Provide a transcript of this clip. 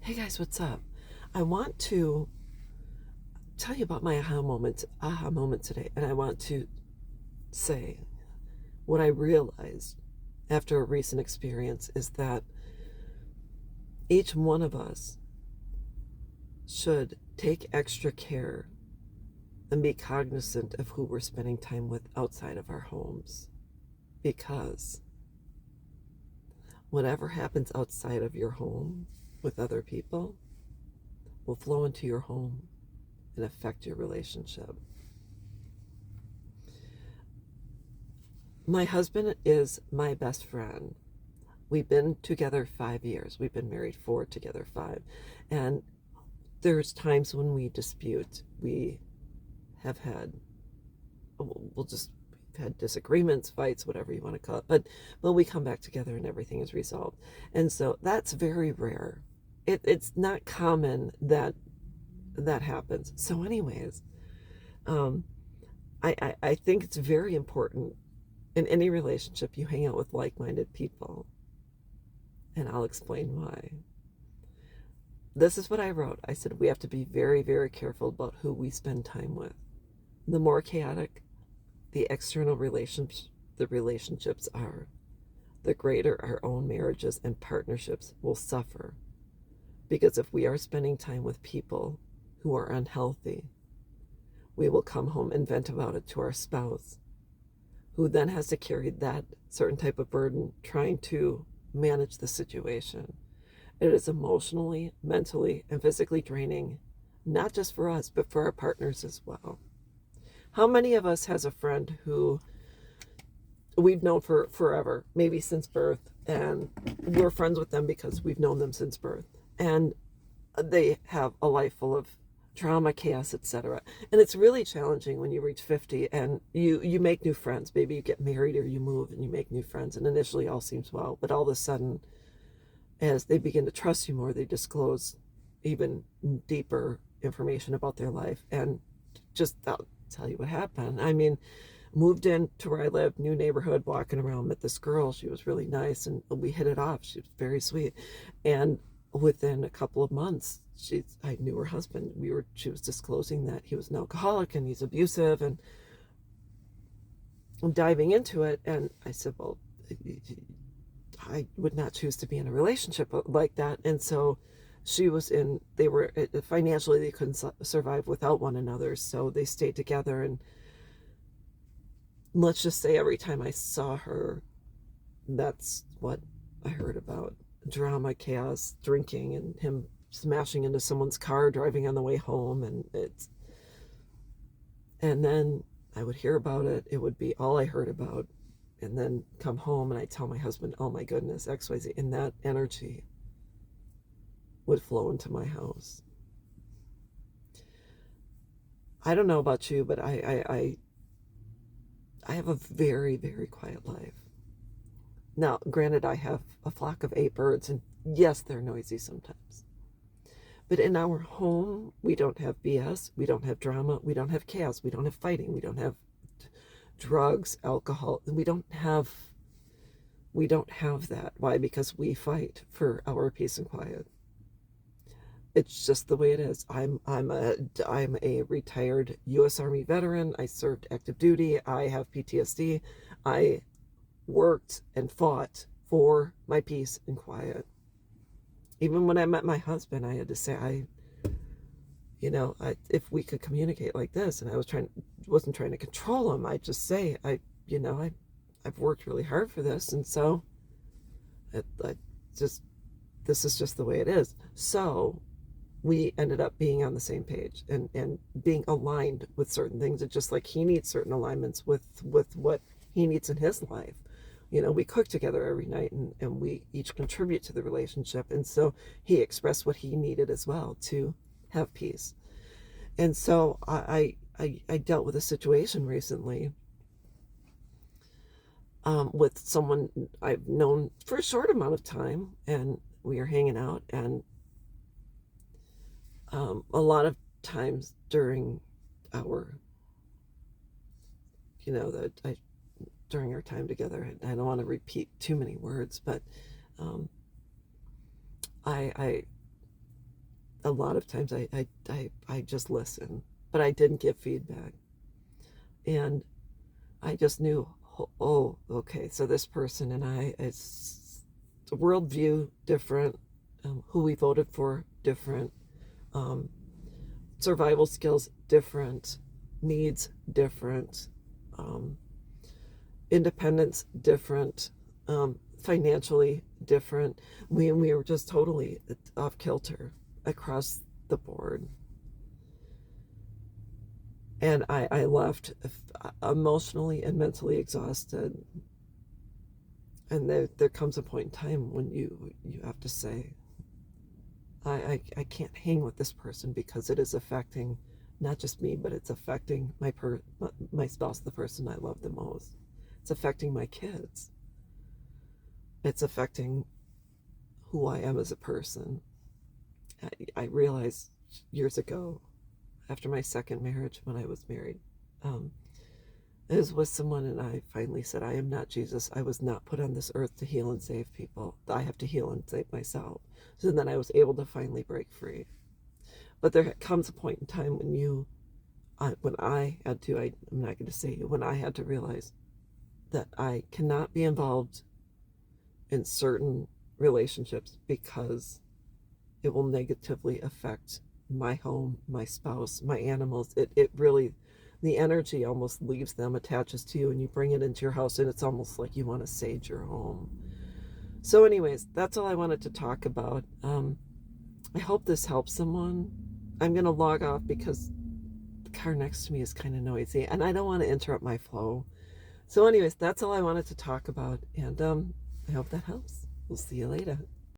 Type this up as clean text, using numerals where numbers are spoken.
Hey guys, what's up? I want to tell you about my aha moment today, and I want to say what I realized after a recent experience is that each one of us should take extra care and be cognizant of who we're spending time with outside of our homes, because whatever happens outside of your home with other people will flow into your home and affect your relationship. My husband is my best friend. We've been together 5 years. We've been married 4, together 5. And there's times when we dispute. We have had, we'll just, we've had disagreements, fights, whatever you want to call it. But we come back together and everything is resolved. And so that's very rare. It's not common that that happens. So anyways, um, I think it's very important in any relationship you hang out with like-minded people, and I'll explain why. This is what I wrote. I said we have to be very, very careful about who we spend time with. The more chaotic the external relationships are, the greater our own marriages and partnerships will suffer. Because if we are spending time with people who are unhealthy, we will come home and vent about it to our spouse, who then has to carry that certain type of burden trying to manage the situation. It is emotionally, mentally, and physically draining, not just for us, but for our partners as well. How many of us has a friend who we've known for forever, maybe since birth, and we're friends with them because we've known them since birth, and they have a life full of drama, chaos, etc. And it's really challenging when you reach 50 and you make new friends. Maybe you get married or you move and you make new friends, and initially all seems well, but all of a sudden, as they begin to trust you more, they disclose even deeper information about their life. And just I'll tell you what happened. I mean, moved in to where I lived, new neighborhood, walking around, met this girl. She was really nice, and we hit it off. She was very sweet. And within a couple of months, I knew her husband. She was disclosing that he was an alcoholic and he's abusive, and I'm diving into it. And I said, well, I would not choose to be in a relationship like that. And so they were financially, they couldn't survive without one another. So they stayed together. And let's just say every time I saw her, that's what I heard about: drama, chaos, drinking, and him smashing into someone's car driving on the way home. And then I would hear about it. It would be all I heard about. And then come home and I tell my husband, oh my goodness, XYZ. And that energy would flow into my house. I don't know about you, but I have a very, very quiet life. Now, granted, I have a flock of 8 birds, and yes, they're noisy sometimes. But in our home, we don't have BS, we don't have drama, we don't have chaos, we don't have fighting, we don't have drugs, alcohol. We don't have that. Why? Because we fight for our peace and quiet. It's just the way it is. I'm a retired U.S. Army veteran. I served active duty. I have PTSD. I worked and fought for my peace and quiet. Even when I met my husband, I had to say, if we could communicate like this, and wasn't trying to control him. I just say, I've worked really hard for this, and so this is just the way it is. So we ended up being on the same page and being aligned with certain things. It's just like he needs certain alignments with what he needs in his life. We cook together every night, and we each contribute to the relationship. And so he expressed what he needed as well to have peace. And so I dealt with a situation recently, with someone I've known for a short amount of time, and we are hanging out. And a lot of times during our, during our time together, I don't want to repeat too many words, but I a lot of times I just listen, but I didn't give feedback. And I just knew, oh, okay, so this person and I, it's a worldview different, who we voted for different, um, survival skills different, needs different, um, independence different, financially different. We were just totally off kilter across the board. And I left emotionally and mentally exhausted. And there comes a point in time when you have to say, I can't hang with this person because it is affecting not just me, but it's affecting my spouse, the person I love the most. It's affecting my kids. It's affecting who I am as a person. I realized years ago, after my second marriage, when I was married, it was with someone, and I finally said, I am not Jesus. I was not put on this earth to heal and save people. I have to heal and save myself. So then I was able to finally break free. But there comes a point in time when I had to, I'm not going to say you, when I had to realize that I cannot be involved in certain relationships because it will negatively affect my home, my spouse, my animals. It really, the energy almost leaves them, attaches to you, and you bring it into your house, and it's almost like you want to sage your home. So anyways, that's all I wanted to talk about. I hope this helps someone. I'm going to log off because the car next to me is kind of noisy, and I don't want to interrupt my flow. So anyways, that's all I wanted to talk about, and I hope that helps. We'll see you later.